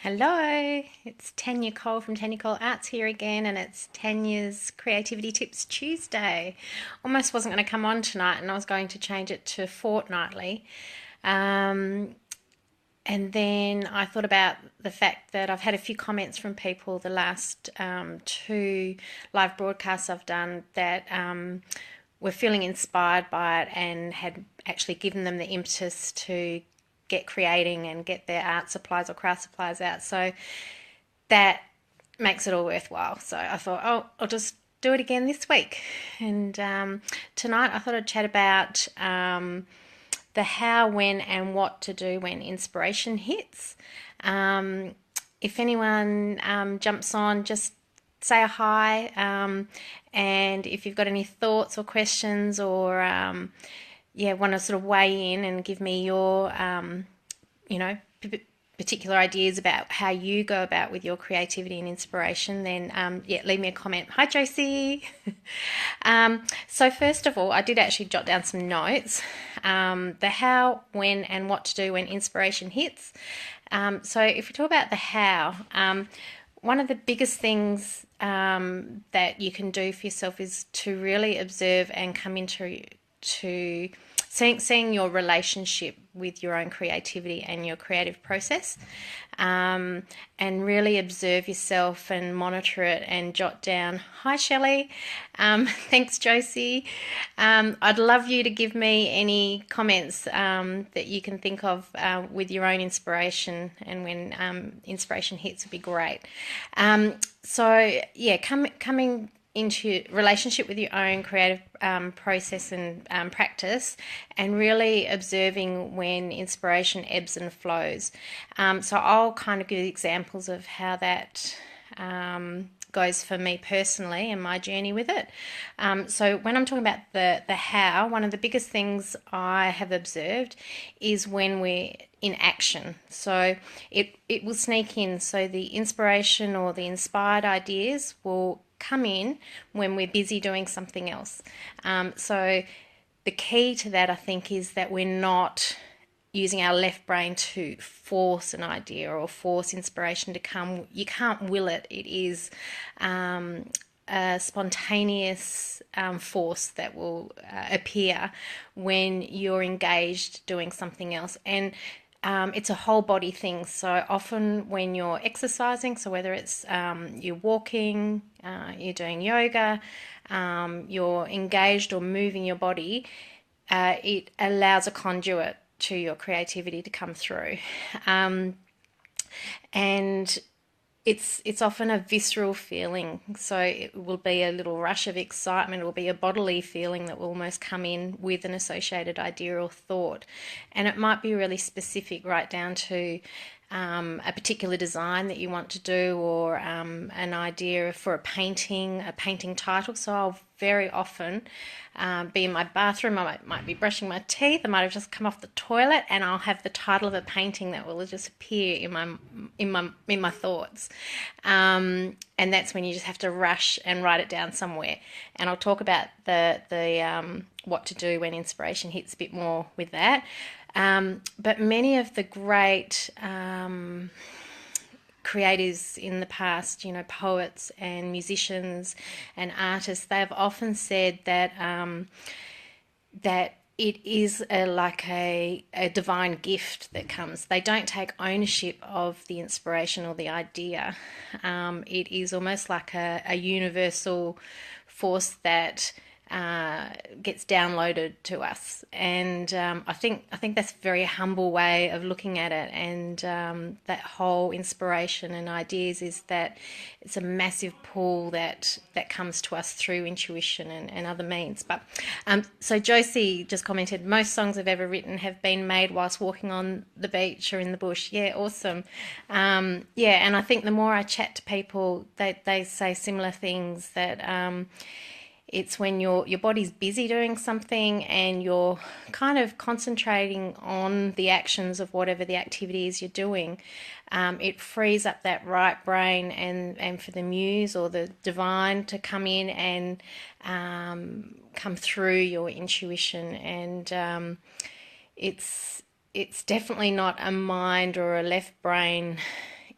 Hello, it's Tanya Cole from Tanya Cole Arts here again, and it's Tanya's Creativity Tips Tuesday. Almost wasn't going to come on tonight, and I was going to change it to fortnightly. Um, and then I thought about the fact that I've had a few comments from people the last two live broadcasts I've done that were feeling inspired by it and had actually given them the impetus to get creating and get their art supplies or craft supplies out. So that makes it all worthwhile. So I thought, oh, I'll just do it again this week. And tonight I thought I'd chat about the how, when, and what to do when inspiration hits. If anyone jumps on, just say a hi. And if you've got any thoughts or questions or want to sort of weigh in and give me your, particular ideas about how you go about with your creativity and inspiration, then leave me a comment. Hi, Josie. So first of all, I did actually jot down some notes. The how, when, and what to do when inspiration hits. So if we talk about the how, one of the biggest things that you can do for yourself is to really observe and come into seeing your relationship with your own creativity and your creative process, and really observe yourself and monitor it and jot down. Hi, Shelley. Thanks, Josie. I'd love you to give me any comments that you can think of with your own inspiration, and when inspiration hits would be great. Coming into relationship with your own creative process and practice, and really observing when inspiration ebbs and flows. So I'll kind of give examples of how that goes for me personally and my journey with it. So when I'm talking about the how, one of the biggest things I have observed is when we're in action. So it will sneak in. So the inspiration or the inspired ideas will come in when we're busy doing something else. So the key to that, I think, is that we're not using our left brain to force an idea or force inspiration to come. You can't will it. It is a spontaneous force that will appear when you're engaged doing something else. And it's a whole body thing. So often when you're exercising, so whether it's you're walking, you're doing yoga, you're engaged or moving your body, it allows a conduit to your creativity to come through. And it's often a visceral feeling, so it will be a little rush of excitement. It will be a bodily feeling that will almost come in with an associated idea or thought, and it might be really specific, right down to a particular design that you want to do, or an idea for a painting title. So I'll very often be in my bathroom. I might be brushing my teeth. I might have just come off the toilet, and I'll have the title of a painting that will just appear in my thoughts. And that's when you just have to rush and write it down somewhere. And I'll talk about the what to do when inspiration hits a bit more with that. But many of the great creators in the past, poets and musicians and artists, they've often said that that it is like a divine gift that comes. They don't take ownership of the inspiration or the idea. It is almost like a universal force that gets downloaded to us, and I think that's a very humble way of looking at it. And that whole inspiration and ideas is that it's a massive pool that comes to us through intuition and other means. But so Josie just commented, most songs I've ever written have been made whilst walking on the beach or in the bush. Yeah, awesome. And I think the more I chat to people, they say similar things, that it's when your body's busy doing something and you're kind of concentrating on the actions of whatever the activity is you're doing. It frees up that right brain and for the muse or the divine to come in and come through your intuition. And it's definitely not a mind or a left brain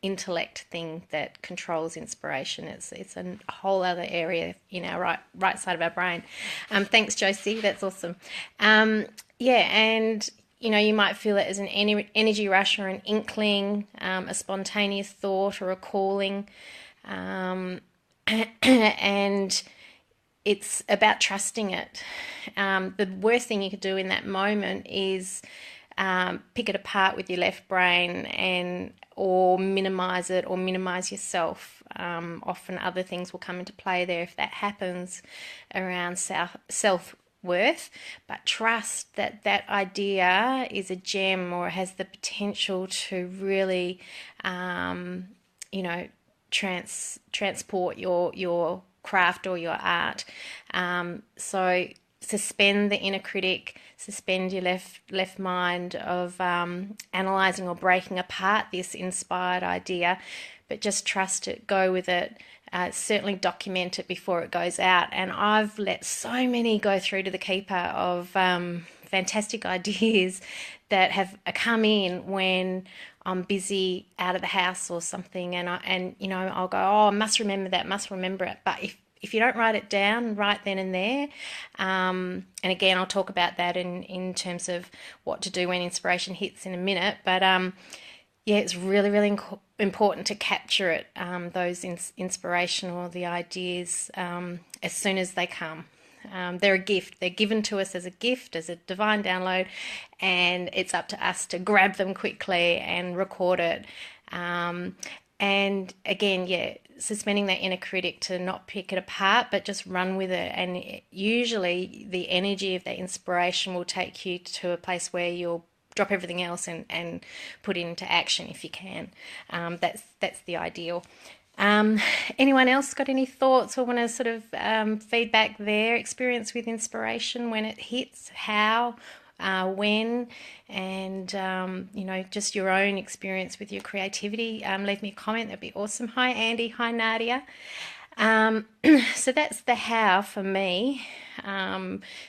intellect thing that controls inspiration. It's a whole other area in our right side of our brain. Thanks, Josie. That's awesome. Yeah, and you might feel it as an energy rush or an inkling, a spontaneous thought or a calling, and it's about trusting it. The worst thing you could do in that moment is pick it apart with your left brain or minimize it or minimize yourself. Often other things will come into play there if that happens around self-worth, but trust that that idea is a gem or has the potential to really, transport your craft or your art. So suspend the inner critic, suspend your left mind of analysing or breaking apart this inspired idea, but just trust it, go with it. Certainly document it before it goes out. And I've let so many go through to the keeper of fantastic ideas that have come in when I'm busy out of the house or something, and I'll go, oh, I must remember that, must remember it. But if you don't write it down right then and there, and again, I'll talk about that in terms of what to do when inspiration hits in a minute, but yeah, it's really, really important to capture it, those inspiration or the ideas, as soon as they come. They're a gift. They're given to us as a gift, as a divine download, and it's up to us to grab them quickly and record it. And again, yeah, suspending that inner critic to not pick it apart, but just run with it. And usually the energy of that inspiration will take you to a place where you'll drop everything else and put it into action if you can. That's the ideal. Anyone else got any thoughts or want to sort of feedback their experience with inspiration when it hits, how, when, and just your own experience with your creativity? Leave me a comment, that'd be awesome. Hi Andy, hi Nadia. So that's the how for me.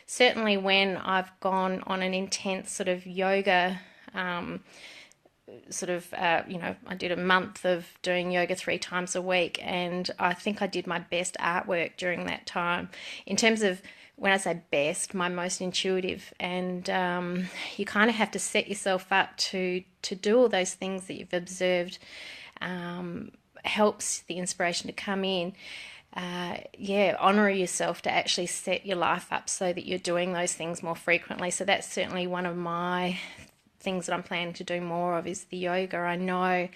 Certainly when I've gone on an intense sort of yoga I did a month of doing yoga 3 times a week, and I think I did my best artwork during that time. In terms of, when I say best, my most intuitive, and you kind of have to set yourself up to do all those things that you've observed. Helps the inspiration to come in. Honor yourself to actually set your life up so that you're doing those things more frequently. So that's certainly one of my things that I'm planning to do more of, is the yoga. I know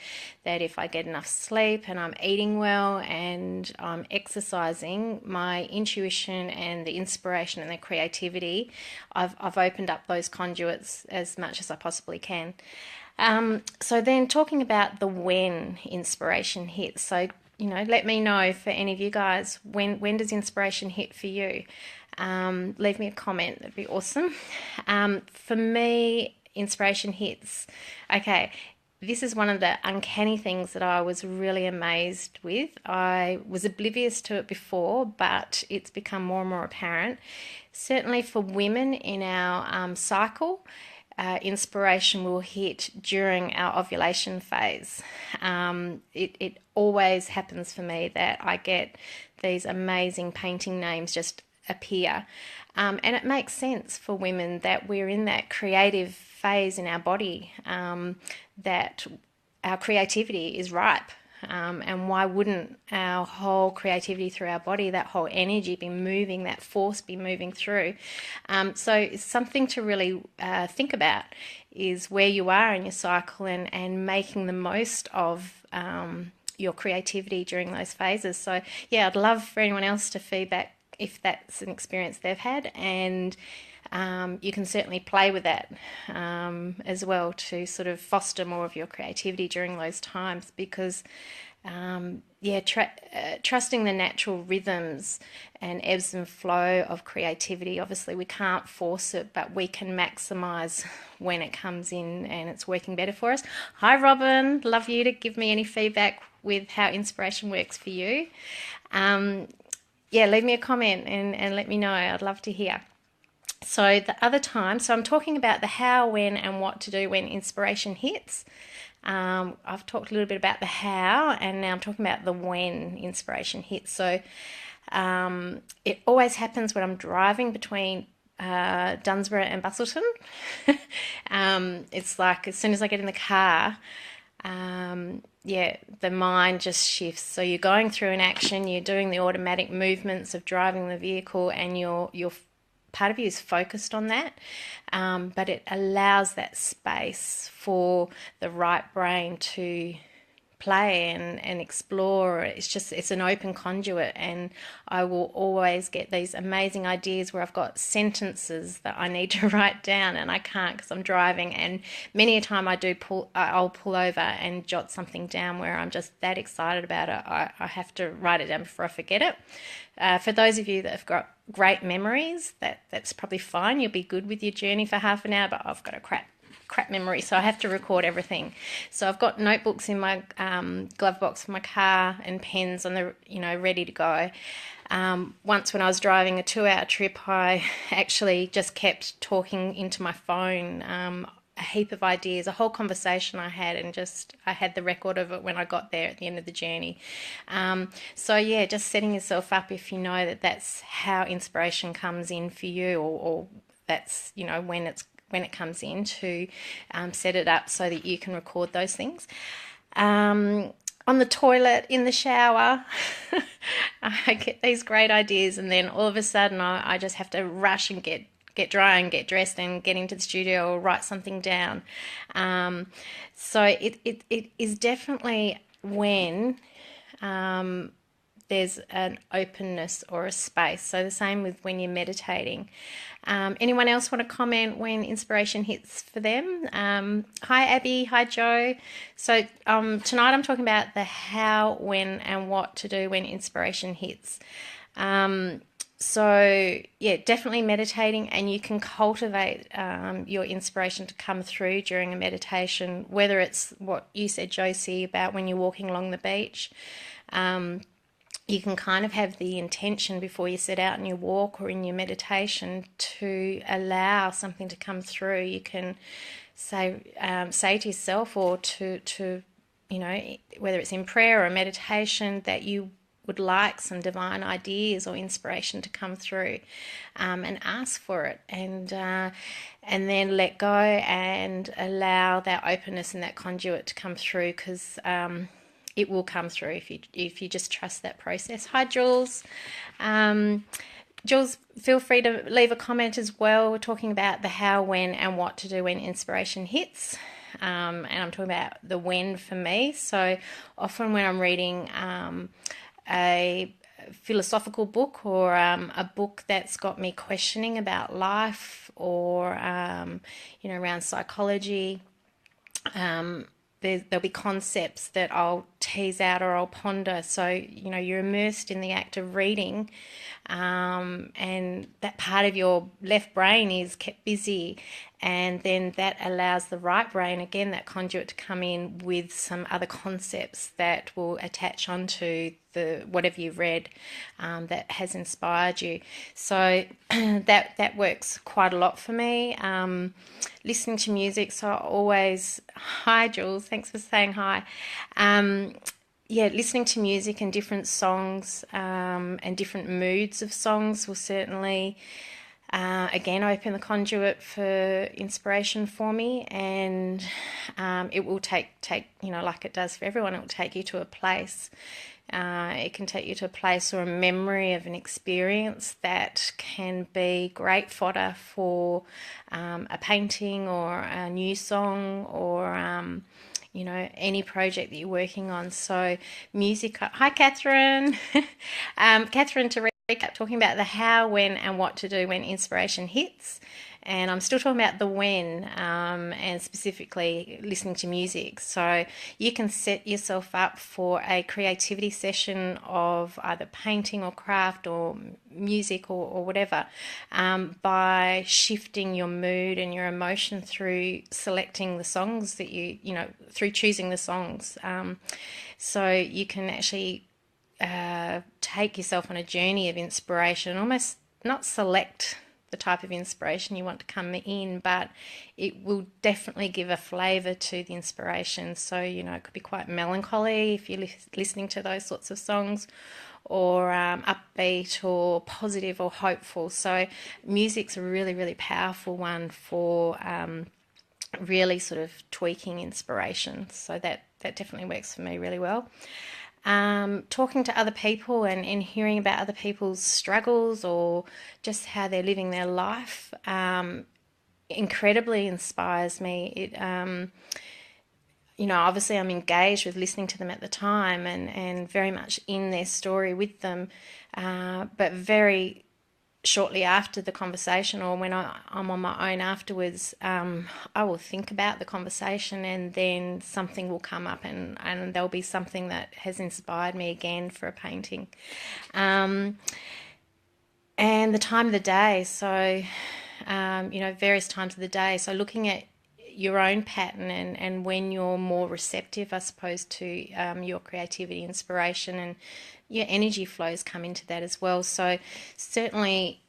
that if I get enough sleep and I'm eating well and I'm exercising, my intuition and the inspiration and the creativity, I've opened up those conduits as much as I possibly can. So then talking about the when inspiration hits. So, let me know, for any of you guys, when does inspiration hit for you? Leave me a comment, that'd be awesome. For me, inspiration hits. Okay, this is one of the uncanny things that I was really amazed with. I was oblivious to it before, but it's become more and more apparent. Certainly for women in our cycle, inspiration will hit during our ovulation phase. It always happens for me that I get these amazing painting names just appear. And it makes sense for women that we're in that creative phase in our body, that our creativity is ripe. And why wouldn't our whole creativity through our body, that whole energy be moving, that force be moving through? So it's something to really think about, is where you are in your cycle and making the most of your creativity during those phases. So yeah, I'd love for anyone else to feedback if that's an experience they've had, and you can certainly play with that as well to sort of foster more of your creativity during those times, because trusting the natural rhythms and ebbs and flow of creativity. Obviously we can't force it, but we can maximize when it comes in and it's working better for us. Hi Robin, love you to give me any feedback with how inspiration works for you. Leave me a comment and let me know. I'd love to hear. So the other time, so I'm talking about the how, when, and what to do when inspiration hits. I've talked a little bit about the how, and now I'm talking about the when inspiration hits. So it always happens when I'm driving between Dunsborough and Busselton. It's like as soon as I get in the car, yeah, the mind just shifts. So you're going through an action, you're doing the automatic movements of driving the vehicle, and you're part of you is focused on that, but it allows that space for the right brain to play and explore. It's an open conduit, and I will always get these amazing ideas where I've got sentences that I need to write down and I can't because I'm driving, and many a time I'll pull over and jot something down where I'm just that excited about it. I have to write it down before I forget it. For those of you that have got great memories, that's probably fine. You'll be good with your journey for half an hour, but I've got a crap memory, so I have to record everything. So I've got notebooks in my glove box for my car and pens on the ready to go. Once when I was driving a 2-hour trip, I actually just kept talking into my phone a heap of ideas, a whole conversation I had, and I had the record of it when I got there at the end of the journey. So yeah, just setting yourself up if you know that that's how inspiration comes in for you, or that's when it comes in, to set it up so that you can record those things. On the toilet, in the shower, I get these great ideas, and then all of a sudden I just have to rush and get dry and get dressed and get into the studio or write something down. So it is definitely when there's an openness or a space. So the same with when you're meditating. Anyone else want to comment when inspiration hits for them? Hi Abby, hi Joe. So tonight I'm talking about the how, when and what to do when inspiration hits. So yeah, definitely meditating, and you can cultivate your inspiration to come through during a meditation, whether it's what you said, Josie, about when you're walking along the beach. You can kind of have the intention before you set out on your walk or in your meditation to allow something to come through. You can say to yourself, or to whether it's in prayer or a meditation, that you would like some divine ideas or inspiration to come through, and ask for it, and then let go and allow that openness and that conduit to come through, because it will come through if you just trust that process. Hi, Jules. Jules, feel free to leave a comment as well. We're talking about the how, when, and what to do when inspiration hits. And I'm talking about the when for me. So often when I'm reading a philosophical book, or a book that's got me questioning about life, or around psychology, there'll be concepts that I'll tease out or I'll ponder. So, you're immersed in the act of reading, and that part of your left brain is kept busy, and then that allows the right brain, again, that conduit, to come in with some other concepts that will attach onto the whatever you've read, that has inspired you. So that works quite a lot for me. Listening to music, so I always, hi Jules, thanks for saying hi. Listening to music and different songs, and different moods of songs will certainly again open the conduit for inspiration for me, and it will take like it does for everyone, it will take you to a place. It can take you to a place or a memory of an experience that can be great fodder for a painting or a new song, or any project that you're working on. So music. Hi, Catherine. Catherine, to recap, talking about the how, when, and what to do when inspiration hits. And I'm still talking about the when, and specifically listening to music. So you can set yourself up for a creativity session of either painting or craft or music or whatever, by shifting your mood and your emotion through selecting the songs that through choosing the songs. So you can actually take yourself on a journey of inspiration, almost not select the type of inspiration you want to come in, but it will definitely give a flavour to the inspiration. So, it could be quite melancholy if you're listening to those sorts of songs, or upbeat or positive or hopeful. So music's a really, really powerful one for really sort of tweaking inspiration. So that definitely works for me really well. Talking to other people and hearing about other people's struggles or just how they're living their life incredibly inspires me. It obviously I'm engaged with listening to them at the time and very much in their story with them, but very shortly after the conversation, or when I'm on my own afterwards, I will think about the conversation, and then something will come up, and there'll be something that has inspired me again for a painting. And the time of the day, so various times of the day, so looking at your own pattern and when you're more receptive, I suppose, to your creativity, inspiration, and your energy flows come into that as well. So certainly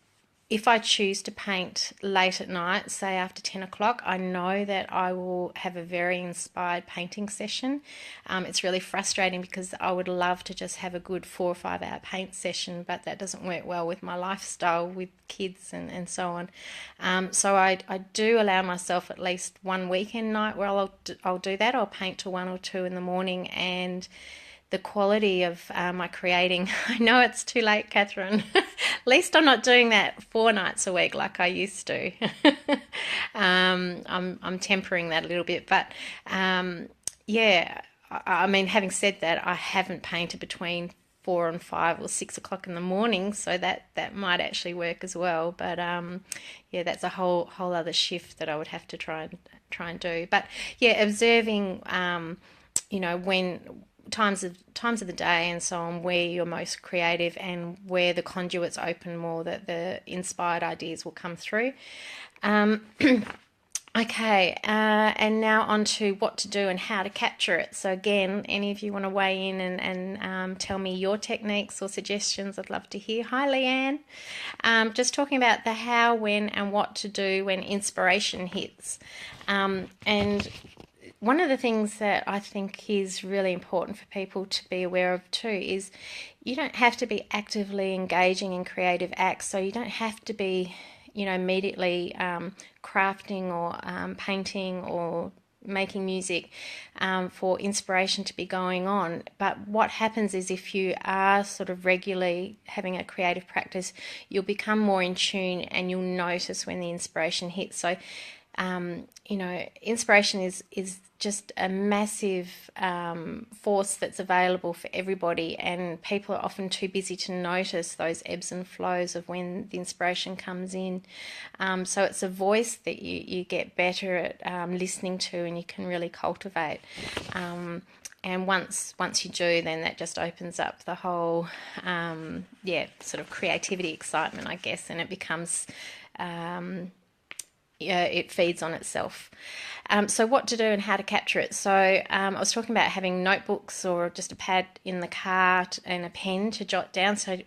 if I choose to paint late at night, say after 10 o'clock, I know that I will have a very inspired painting session. It's really frustrating because I would love to just have a good 4 or 5 hour paint session, but that doesn't work well with my lifestyle with kids and so on. So I do allow myself at least one weekend night where I'll do that. I'll paint till 1 or 2 in the morning, and the quality of my creating. I know it's too late, Catherine. At least I'm not doing that 4 nights a week like I used to. I'm tempering that a little bit, but yeah. I mean, having said that, I haven't painted between 4 and 5 or 6 o'clock in the morning, so that might actually work as well. But yeah, that's a whole other shift that I would have to try and do. But yeah, observing, when times of the day and so on, where you're most creative and where the conduits open more, that the inspired ideas will come through. Okay, and now on to what to do and how to capture it. So again, any of you want to weigh in and tell me your techniques or suggestions, I'd love to hear. Hi, Leanne. Just talking about the how, when, and what to do when inspiration hits. And one of the things that I think is really important for people to be aware of too is you don't have to be actively engaging in creative acts. So you don't have to be, immediately crafting or painting or making music for inspiration to be going on. But what happens is if you are sort of regularly having a creative practice, you'll become more in tune and you'll notice when the inspiration hits. So inspiration is just a massive force that's available for everybody, and people are often too busy to notice those ebbs and flows of when the inspiration comes in. So it's a voice that you get better at listening to, and you can really cultivate. And once you do, then that just opens up the whole, sort of creativity excitement, I guess, and it becomes... it feeds on itself. So what to do and how to capture it. So I was talking about having notebooks or just a pad in the car and a pen to jot down. So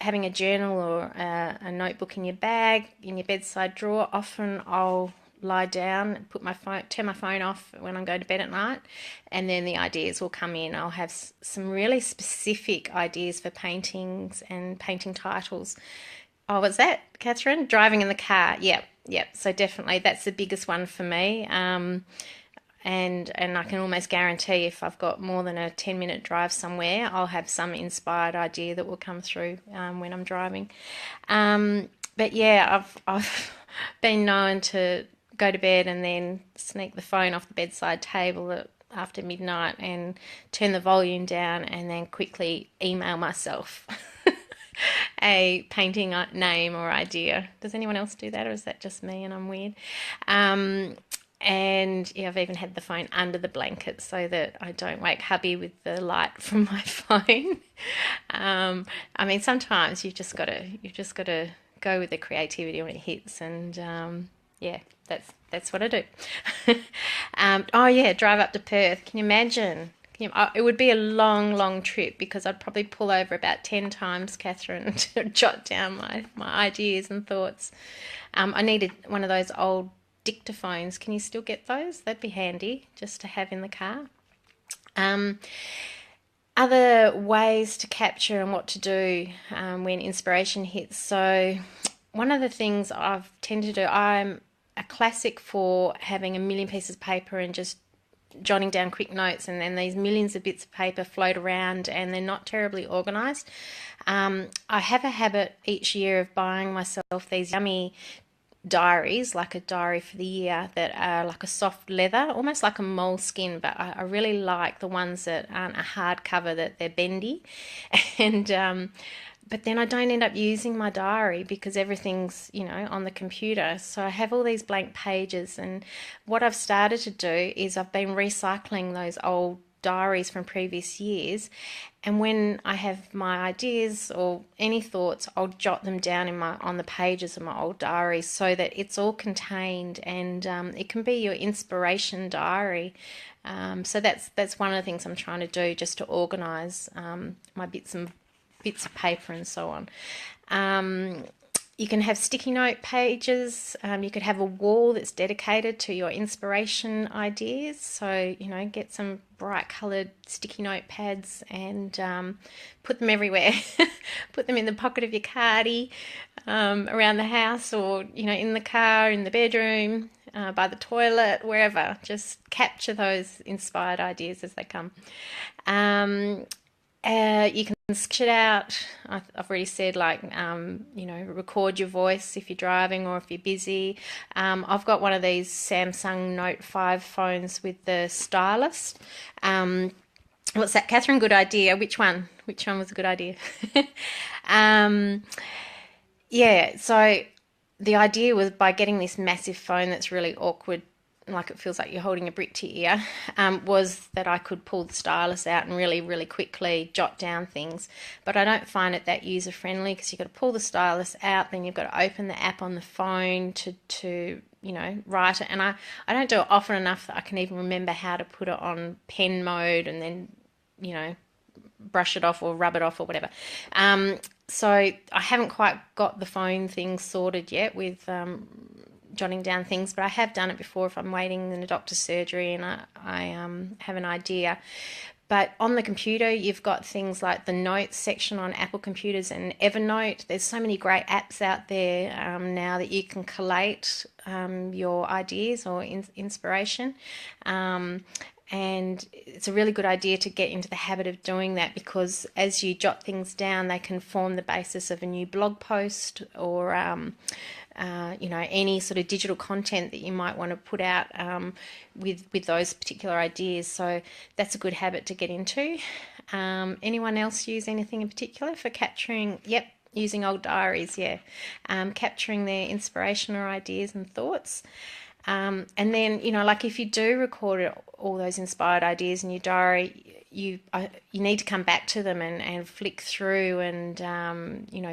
having a journal or a notebook in your bag, in your bedside drawer. Often I'll lie down and turn my phone off when I'm going to bed at night, and then the ideas will come in. I'll have some really specific ideas for paintings and painting titles. Oh, what's that, Catherine? Driving in the car. Yep. So definitely that's the biggest one for me. And I can almost guarantee if I've got more than a 10-minute drive somewhere, I'll have some inspired idea that will come through when I'm driving. But yeah, I've been known to go to bed and then sneak the phone off the bedside table after midnight and turn the volume down and then quickly email myself a painting name or idea. Does anyone else do that, or is that just me and I'm weird? And yeah, I've even had the phone under the blanket so that I don't wake hubby with the light from my phone. I mean, sometimes you've just got to go with the creativity when it hits, and yeah, that's what I do. Oh yeah, drive up to Perth. Can you imagine? It would be a long, long trip because I'd probably pull over about 10 times, Catherine, to jot down my ideas and thoughts. I needed one of those old dictaphones. Can you still get those? That'd be handy just to have in the car. Um, Other ways to capture and what to do when inspiration hits. So, one of the things I've tended to do, I'm a classic for having a million pieces of paper and just jotting down quick notes, and then these millions of bits of paper float around and they're not terribly organised. I have a habit each year of buying myself these yummy diaries, like a diary for the year, that are like a soft leather, almost like a moleskin, but I really like the ones that aren't a hard cover, that they're bendy. And but then I don't end up using my diary because everything's, on the computer. So I have all these blank pages, and what I've started to do is I've been recycling those old diaries from previous years, and when I have my ideas or any thoughts, I'll jot them down on the pages of my old diaries so that it's all contained, and it can be your inspiration diary. So that's one of the things I'm trying to do, just to organise my bits of paper and so on. You can have sticky note pages. You could have a wall that's dedicated to your inspiration ideas. So, get some bright coloured sticky note pads and put them everywhere. Put them in the pocket of your cardi, around the house, or, in the car, in the bedroom, by the toilet, wherever. Just capture those inspired ideas as they come. You can sketch it out. I've already said, like, record your voice if you're driving or if you're busy. I've got one of these Samsung Note 5 phones with the stylus. What's that, Catherine? Good idea. Which one? Which one was a good idea? Yeah, so the idea was, by getting this massive phone that's really awkward, like it feels like you're holding a brick to your ear, was that I could pull the stylus out and really, really quickly jot down things. But I don't find it that user friendly, because you've got to pull the stylus out, then you've got to open the app on the phone to write it. And I don't do it often enough that I can even remember how to put it on pen mode and then, brush it off or rub it off or whatever. So I haven't quite got the phone thing sorted yet with jotting down things, but I have done it before if I'm waiting in a doctor's surgery and I have an idea. But on the computer, you've got things like the notes section on Apple computers and Evernote. There's so many great apps out there now that you can collate your ideas or inspiration. And it's a really good idea to get into the habit of doing that, because as you jot things down, they can form the basis of a new blog post or any sort of digital content that you might want to put out with those particular ideas. So that's a good habit to get into. Anyone else use anything in particular for capturing? Yep, using old diaries, yeah. Capturing their inspiration or ideas and thoughts. And then, like if you do record all those inspired ideas in your diary, you need to come back to them and flick through and,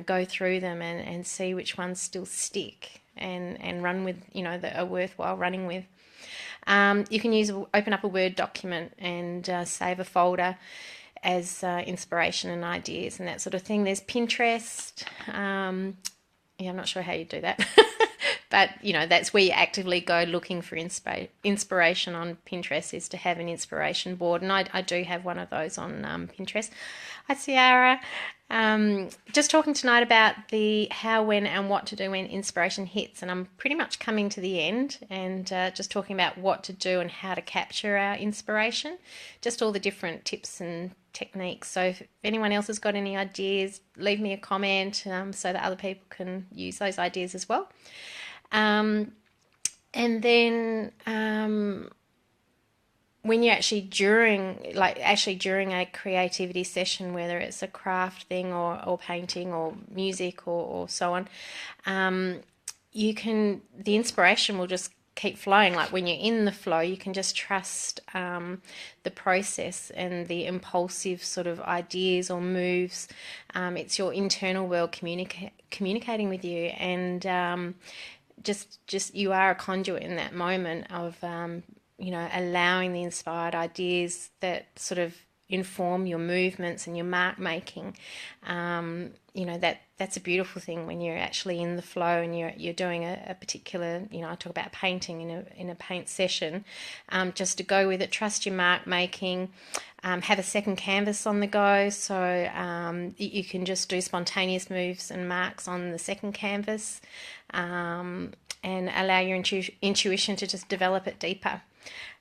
go through them and see which ones still stick and run with, that are worthwhile running with. You can open up a Word document and save a folder as inspiration and ideas and that sort of thing. There's Pinterest. I'm not sure how you do that. But, that's where you actively go looking for inspiration on Pinterest, is to have an inspiration board. And I do have one of those on Pinterest. Hi, Ciara. Just talking tonight about the how, when, and what to do when inspiration hits. And I'm pretty much coming to the end, and just talking about what to do and how to capture our inspiration. Just all the different tips and techniques. So if anyone else has got any ideas, leave me a comment so that other people can use those ideas as well. And then when you're actually during a creativity session, whether it's a craft thing or painting or music or so on, the inspiration will just keep flowing. Like when you're in the flow, you can just trust the process and the impulsive sort of ideas or moves. It's your internal world communicating with you, and just you are a conduit in that moment of allowing the inspired ideas that sort of inform your movements and your mark making. That's a beautiful thing when you're actually in the flow and you're doing a particular, I talk about painting in a paint session, just to go with it, trust your mark making. Have a second canvas on the go, so you can just do spontaneous moves and marks on the second canvas, and allow your intuition to just develop it deeper.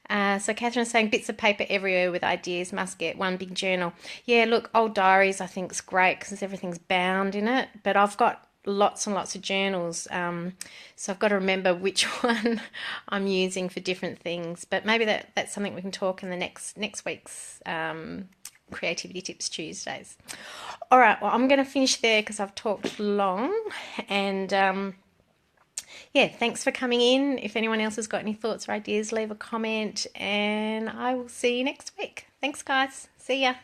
So Catherine's saying bits of paper everywhere with ideas, must get one big journal. Yeah, look, old diaries I think is great because everything's bound in it, but I've got lots and lots of journals, so I've got to remember which one I'm using for different things. But maybe that's something we can talk in the next week's Creativity Tips Tuesdays. All right, well, I'm going to finish there because I've talked long, and yeah, thanks for coming in. If anyone else has got any thoughts or ideas, leave a comment, and I will see you next week. Thanks, guys. See ya.